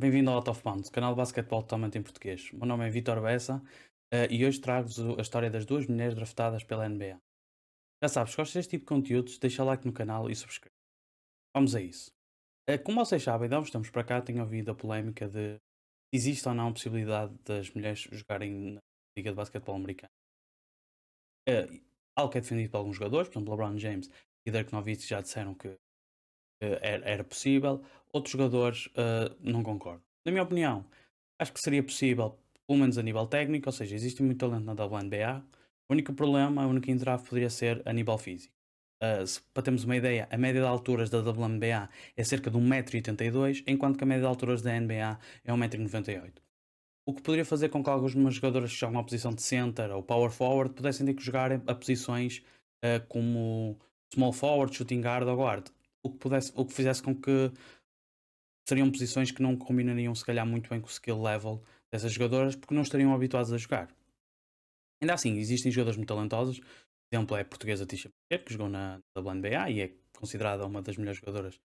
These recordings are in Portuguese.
bem-vindo ao Out of Bounds, canal de basquetebol totalmente em português. O meu nome é Vitor Bessa e hoje trago-vos a história das duas mulheres draftadas pela NBA. Já sabes, se gostas deste tipo de conteúdos, deixa like no canal e subscreve. Vamos a isso. Como vocês sabem, de há uns tempos para cá tenho ouvido a polémica de se existe ou não a possibilidade das mulheres jogarem na Liga de Basquetebol Americana. Eh, Algo que é defendido por alguns jogadores, por exemplo, LeBron James e Dirk Nowitzki já disseram que era possível, outros jogadores não concordam. Na minha opinião, acho que seria possível, pelo menos a nível técnico, ou seja, existe muito talento na WNBA. O único problema, o único entrave poderia ser a nível físico. Para termos uma ideia, a média de alturas da WNBA é cerca de 1,82 m, enquanto que a média de alturas da NBA é 1,98 m. O que poderia fazer com que algumas jogadoras que jogam a posição de center ou power forward pudessem ter que jogar a posições como small forward, shooting guard ou guard. O que fizesse com que seriam posições que não combinariam se calhar muito bem com o skill level dessas jogadoras porque não estariam habituadas a jogar. Ainda assim, existem jogadoras muito talentosas. Por exemplo, é a portuguesa Tisha Monteiro, que jogou na WNBA e é considerada uma das melhores jogadoras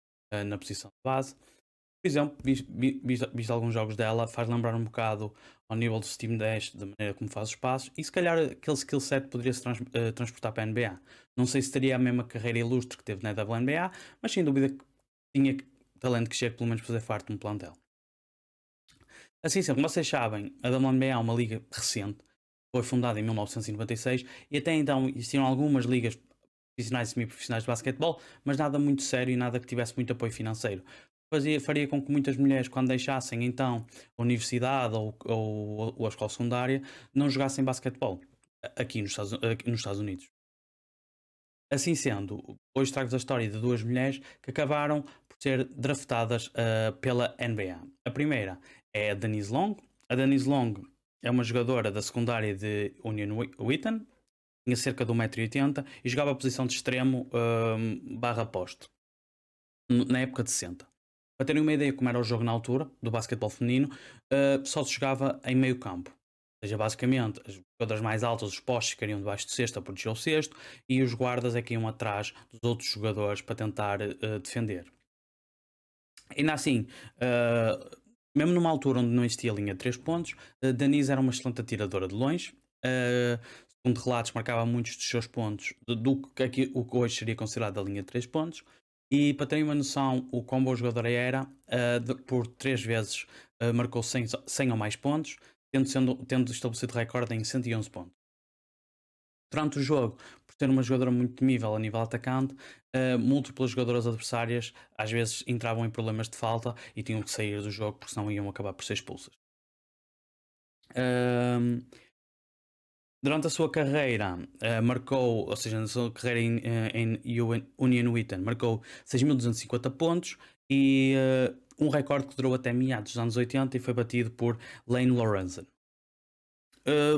na posição de base. Por exemplo, visto alguns jogos dela, faz lembrar um bocado ao nível do Steam Dash, da maneira como faz os passos, e se calhar aquele skill set poderia se transportar para a NBA. Não sei se teria a mesma carreira ilustre que teve na WNBA, mas sem dúvida que tinha talento que chega pelo menos fazer parte de um plantel. Assim sendo, como vocês sabem, a WNBA é uma liga recente, foi fundada em 1996 e até então existiam algumas ligas profissionais e semi-profissionais de basquetebol, mas nada muito sério e nada que tivesse muito apoio financeiro. Faria com que muitas mulheres, quando deixassem então a universidade ou a escola secundária, não jogassem basquetebol aqui nos Estados Unidos. Assim sendo, hoje trago-vos a história de duas mulheres que acabaram por ser draftadas pela NBA. A primeira é a Denise Long. A Denise Long é uma jogadora da secundária de Union Wheaton, tinha cerca de 1,80 m e jogava a posição de extremo barra poste, na época de 60. Para terem uma ideia como era o jogo na altura, do basquetebol feminino, só se jogava em meio campo. Ou seja, basicamente, as jogadoras mais altas, os postes, ficariam debaixo do cesto a proteger o cesto e os guardas é que iam atrás dos outros jogadores para tentar defender. Ainda assim, mesmo numa altura onde não existia linha de 3 pontos, Denise era uma excelente atiradora de longe. Segundo relatos, marcava muitos dos seus pontos o que hoje seria considerado a linha de 3 pontos. E para terem uma noção, o quão boa jogadora era, por 3 vezes marcou 100 ou mais pontos, tendo estabelecido recorde em 111 pontos. Durante o jogo, por ter uma jogadora muito temível a nível atacante, múltiplas jogadoras adversárias às vezes entravam em problemas de falta e tinham que sair do jogo porque senão iam acabar por ser expulsas. Ahm, Durante a sua carreira, marcou, ou seja, na sua carreira em Union Wheaton, marcou 6.250 pontos e um recorde que durou até meados dos anos 80 e foi batido por Lane Lorenzen.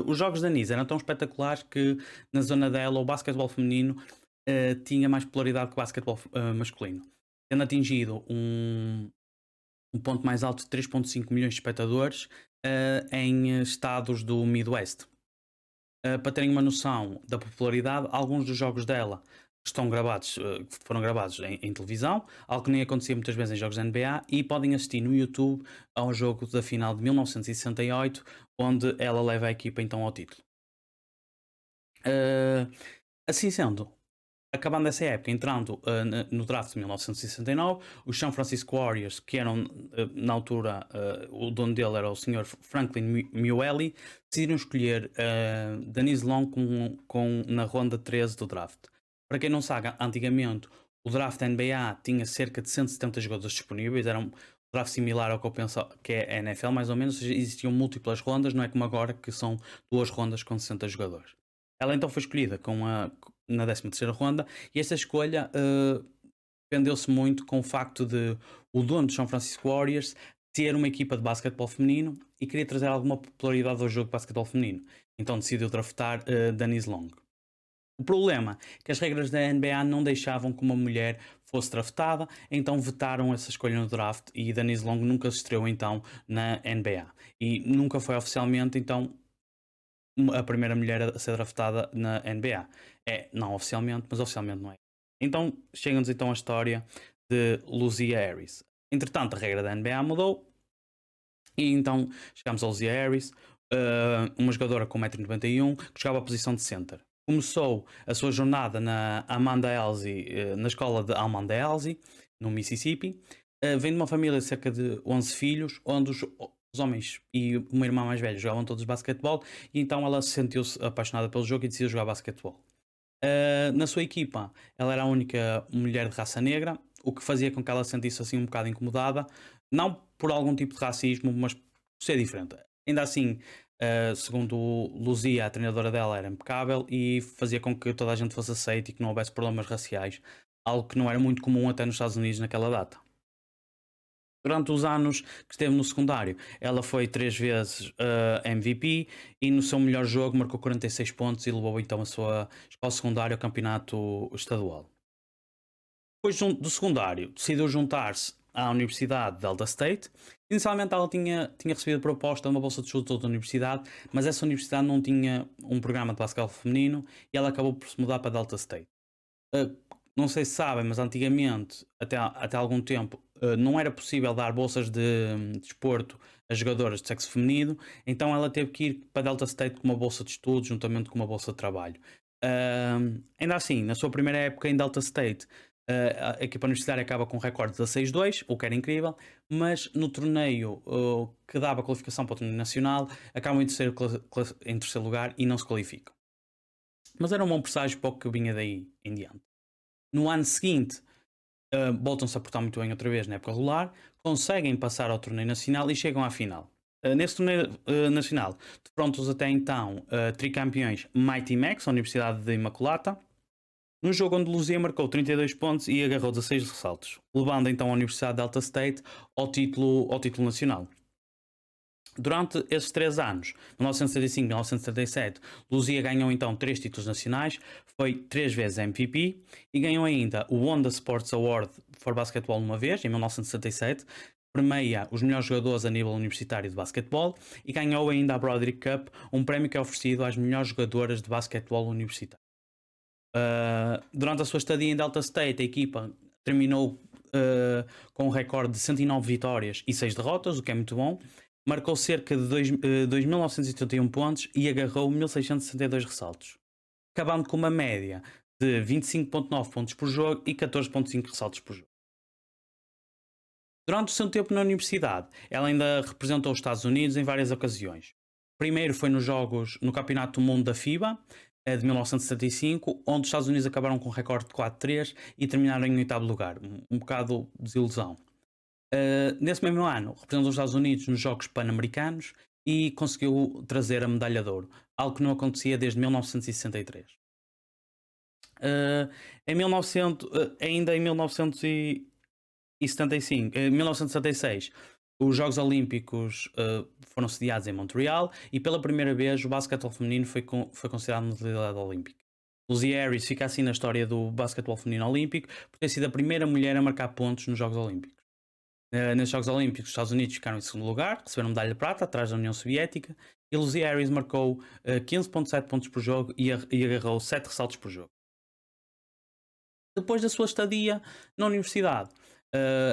Os jogos da Nisa eram tão espetaculares que na zona dela o basquetebol feminino tinha mais popularidade que o basquetebol masculino, tendo atingido um ponto mais alto de 3,5 milhões de espectadores em estados do Midwest. Para terem uma noção da popularidade, alguns dos jogos dela foram gravados em televisão, algo que nem acontecia muitas vezes em jogos da NBA, e podem assistir no YouTube ao jogo da final de 1968, onde ela leva a equipa então ao título. Assim sendo, acabando essa época, entrando no draft de 1969, os San Francisco Warriors, que eram na altura, o dono dele era o Sr. Franklin Muelli, decidiram escolher Denise Long na ronda 13 do draft. Para quem não sabe, antigamente o draft NBA tinha cerca de 170 jogadores disponíveis, era um draft similar ao que eu penso que é a NFL, mais ou menos, ou seja, existiam múltiplas rondas, não é como agora que são duas rondas com 60 jogadores. Ela então foi escolhida na 13ª ronda e esta escolha pendeu-se muito com o facto de o dono dos São Francisco Warriors ter uma equipa de basquetebol feminino e queria trazer alguma popularidade ao jogo de basquetebol feminino. Então decidiu draftar Denise Long. O problema é que as regras da NBA não deixavam que uma mulher fosse draftada, então vetaram essa escolha no draft e Denise Long nunca se estreou então na NBA. E nunca foi oficialmente então a primeira mulher a ser draftada na NBA. É, não oficialmente, mas oficialmente não é. Então, chega-nos então a história de Lucia Harris. Entretanto, a regra da NBA mudou E então chegámos a Luzia Harris, uma jogadora com 1,91 m, que jogava a posição de center. Começou a sua jornada na Amanda Elsie, na escola de Amanda Elsie, no Mississippi. Vem de uma família de cerca de 11 filhos, onde os homens e uma irmã mais velha jogavam todos basquetebol, e então ela sentiu-se apaixonada pelo jogo e decidiu jogar basquetebol. Na sua equipa, ela era a única mulher de raça negra, o que fazia com que ela se sentisse assim um bocado incomodada, não por algum tipo de racismo, mas por ser diferente. Ainda assim, segundo Luzia, a treinadora dela era impecável e fazia com que toda a gente fosse aceita e que não houvesse problemas raciais, algo que não era muito comum até nos Estados Unidos naquela data. Durante os anos que esteve no secundário, ela foi 3 vezes MVP e no seu melhor jogo marcou 46 pontos e levou então a sua escola secundária ao campeonato estadual. Depois do secundário, decidiu juntar-se à Universidade de Delta State. Inicialmente ela tinha recebido a proposta de uma bolsa de estudo de outra universidade, mas essa universidade não tinha um programa de basquete feminino e ela acabou por se mudar para Delta State. Uh, não sei se sabem, mas antigamente, até há algum tempo, não era possível dar bolsas de desporto a jogadoras de sexo feminino, então ela teve que ir para Delta State com uma bolsa de estudo, juntamente com uma bolsa de trabalho. Ainda assim, na sua primeira época em Delta State, a equipa universitária acaba com um recorde de 16-2, o que era incrível, mas no torneio que dava qualificação para o torneio nacional, acabam em terceiro lugar e não se qualificam. Mas era um bom presságio para o que vinha daí em diante. No ano seguinte, voltam-se a portar muito bem outra vez na época regular, conseguem passar ao torneio nacional e chegam à final. Nesse torneio nacional, defrontam-os até então tricampeões Mighty Macs, a Universidade de Imaculata, no jogo onde Luzia marcou 32 pontos e agarrou 16 ressaltos, levando então a Universidade de Delta State ao título nacional. Durante esses 3 anos, 1975 e 1977, Luzia ganhou então 3 títulos nacionais, foi 3 vezes MVP e ganhou ainda o Honda Sports Award for Basketball uma vez, em 1977, premia os melhores jogadores a nível universitário de basquetebol e ganhou ainda a Broderick Cup, um prémio que é oferecido às melhores jogadoras de basquetebol universitário. Durante a sua estadia em Delta State, a equipa terminou com um recorde de 109 vitórias e 6 derrotas, o que é muito bom. Marcou cerca de 2.981 pontos e agarrou 1.662 ressaltos, acabando com uma média de 25.9 pontos por jogo e 14.5 ressaltos por jogo. Durante o seu tempo na universidade, ela ainda representou os Estados Unidos em várias ocasiões. Primeiro foi nos jogos no Campeonato do Mundo da FIBA, de 1975, onde os Estados Unidos acabaram com um recorde de 4-3 e terminaram em 8º lugar. Um bocado de desilusão. Nesse mesmo ano, representou os Estados Unidos nos Jogos Pan-Americanos e conseguiu trazer a medalha de ouro, algo que não acontecia desde 1963. Ainda em 1976, os Jogos Olímpicos foram sediados em Montreal e pela primeira vez o basquetebol feminino foi considerado modalidade olímpica. Luzia Harris fica assim na história do basquetebol feminino olímpico por ter sido a primeira mulher a marcar pontos nos Jogos Olímpicos. Nesses Jogos Olímpicos, os Estados Unidos ficaram em segundo lugar, receberam medalha de prata atrás da União Soviética e Luzia Harris marcou 15.7 pontos por jogo e agarrou 7 ressaltos por jogo. Depois da sua estadia na universidade,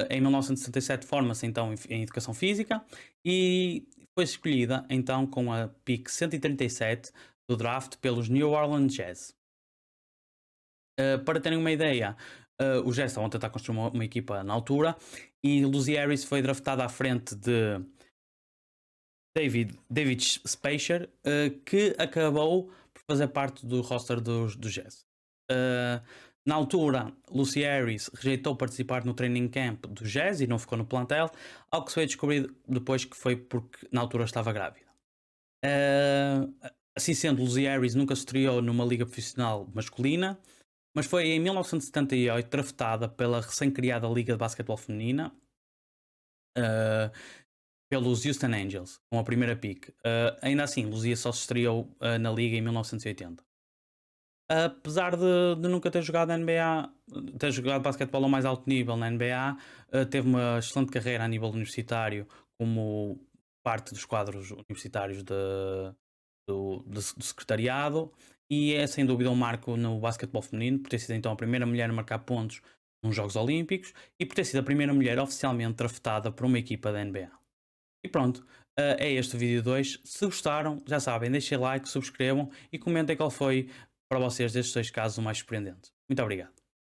em 1967 forma-se então em Educação Física e foi escolhida então com a pick 137 do draft pelos New Orleans Jazz. Para terem uma ideia, os Jazz estavam a tentar construir uma equipa na altura e Luzia Harris foi draftada à frente de David Speicher, que acabou por fazer parte do roster dos Jazz. Na altura, Luzia Harris rejeitou participar no training camp do Jazz e não ficou no plantel, algo que se foi descobrir depois que foi porque na altura estava grávida. Assim sendo, Luzia Harris nunca se estreou numa liga profissional masculina, mas foi em 1978 draftada pela recém-criada Liga de Basquetebol Feminina pelos Houston Angels, com a primeira pick. Ainda assim, Luzia só se estreou na liga em 1980. Apesar de nunca ter jogado na NBA, ter jogado basquetebol ao mais alto nível na NBA, teve uma excelente carreira a nível universitário como parte dos quadros universitários do secretariado e é sem dúvida um marco no basquetebol feminino por ter sido então a primeira mulher a marcar pontos nos Jogos Olímpicos e por ter sido a primeira mulher oficialmente draftada por uma equipa da NBA. E pronto, é este o vídeo 2. Se gostaram, já sabem, deixem like, subscrevam e comentem qual foi para vocês destes dois casos o mais surpreendente. Muito obrigado.